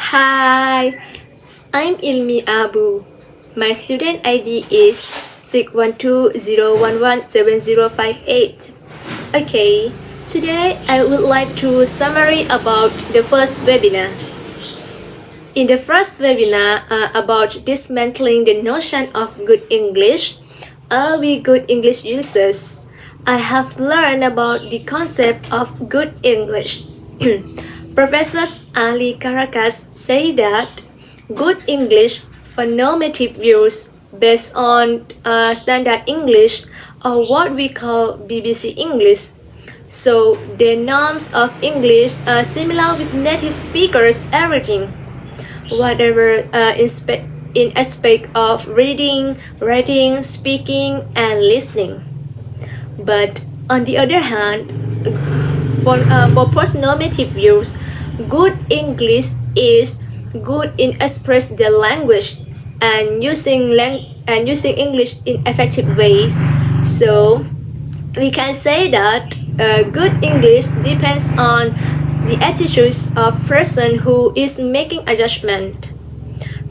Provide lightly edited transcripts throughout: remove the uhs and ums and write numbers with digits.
Hi, I'm Ilmee Abu. My student ID is 612-011-7058. Okay, today I would like to summary about the first webinar. In the first webinar about dismantling the notion of good English, are we good English users? I have learned about the concept of good English. Professor Ali Caracas say that good English for normative views based on standard English or what we call BBC English. So the norms of English are similar with native speakers everything. Whatever in aspect of reading, writing, speaking, and listening. But on the other hand, for post-normative views, good English is good in express the language and using English in effective ways. So we can say that good English depends on the attitudes of person who is making a judgment.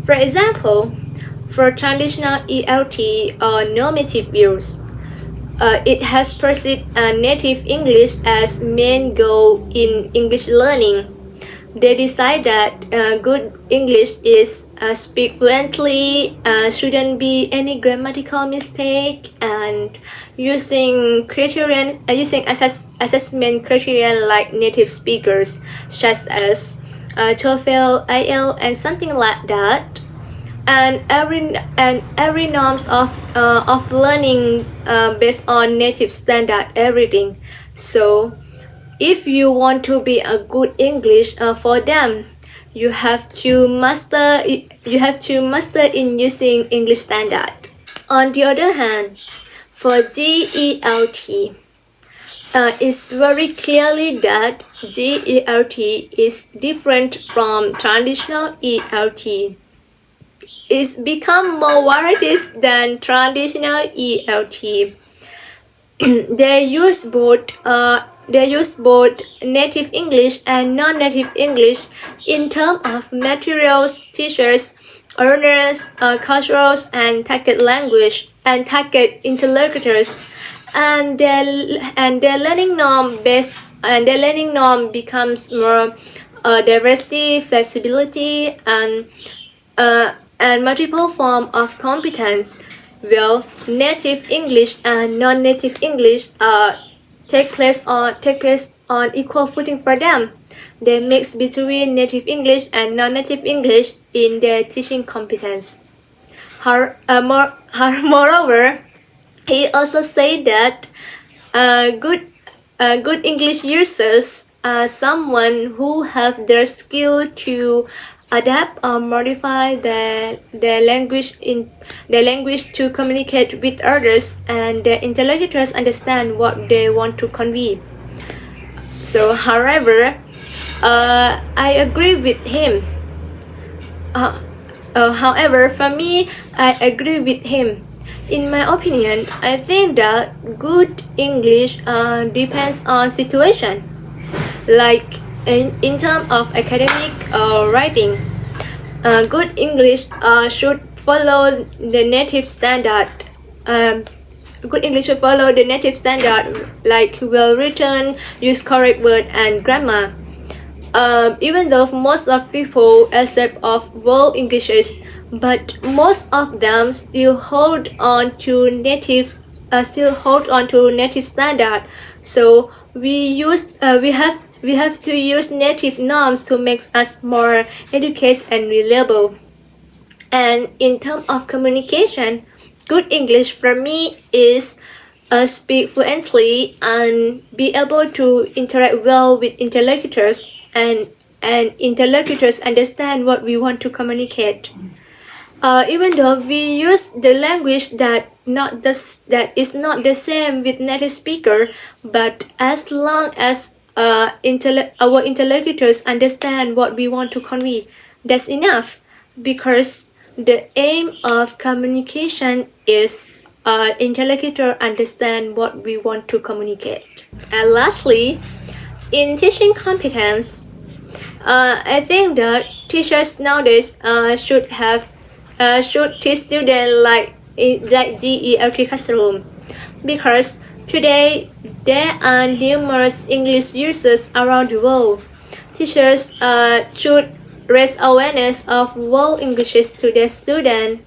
For example, for traditional ELT or normative views, it has perceived native English as main goal in English learning. They decide that good English is speak fluently, shouldn't be any grammatical mistake, and using assessment criteria like native speakers, such as TOEFL, IELTS, and something like that. And every norms of learning based on native standard everything. So if you want to be a good English for them, you have to master in using English standard. On the other hand, for GELT, it's very clearly that GELT is different from traditional ELT. It's become more varieties than traditional ELT. They use both native English and non-native English in terms of materials, teachers, learners, cultures, and target language and target interlocutors, and their learning norm becomes more diversity, flexibility, and multiple form of competence. Well, native English and non-native English take place on equal footing for them. They mix between native English and non-native English in their teaching competence. Moreover, he also said that good English users are someone who have their skill to adapt or modify their language to communicate with others, and their interlocutors understand what they want to convey. So, however, I agree with him. However, for me, I agree with him. In my opinion, I think that good English depends on situation. Like in terms of academic writing, good English should follow the native standard. Good English should follow the native standard, like well written, use correct word and grammar. Even though most of people accept of world Englishes, but most of them still hold on to native standard. So we have to use native norms to make us more educated and reliable. And in terms of communication, good English for me is speak fluently and be able to interact well with interlocutors, and interlocutors understand what we want to communicate. Even though we use the language that is not the same with native speaker, but as long as our interlocutors understand what we want to convey, that's enough, because the aim of communication is interlocutor understand what we want to communicate. And lastly, in teaching competence, I think that teachers nowadays should teach students like GELT classroom, because today there are numerous English users around the world. Teachers should raise awareness of world Englishes to their students.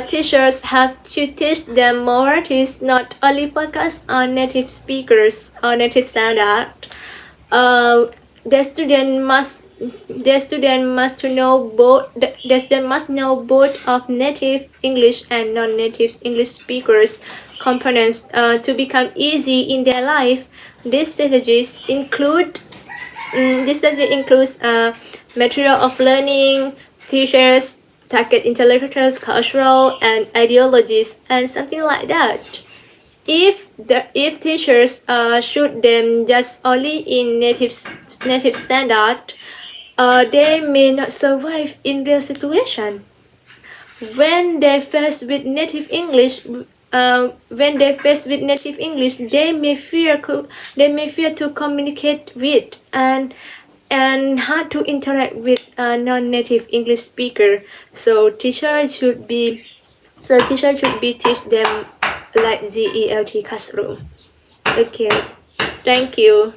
Teachers have to teach them varieties, not only focus on native speakers or native standard. The student must know both. The student must know both of native English and non-native English speakers components to become easy in their life. These strategies includes material of learning, teachers, target intellectuals, cultural and ideologies, and something like that. If teachers shoot them just only in native standard, they may not survive in real situation. When they face with native English, they may fear to communicate with and hard to interact with a non-native English speaker. So teachers should be teach them like GELT classroom. Okay, thank you.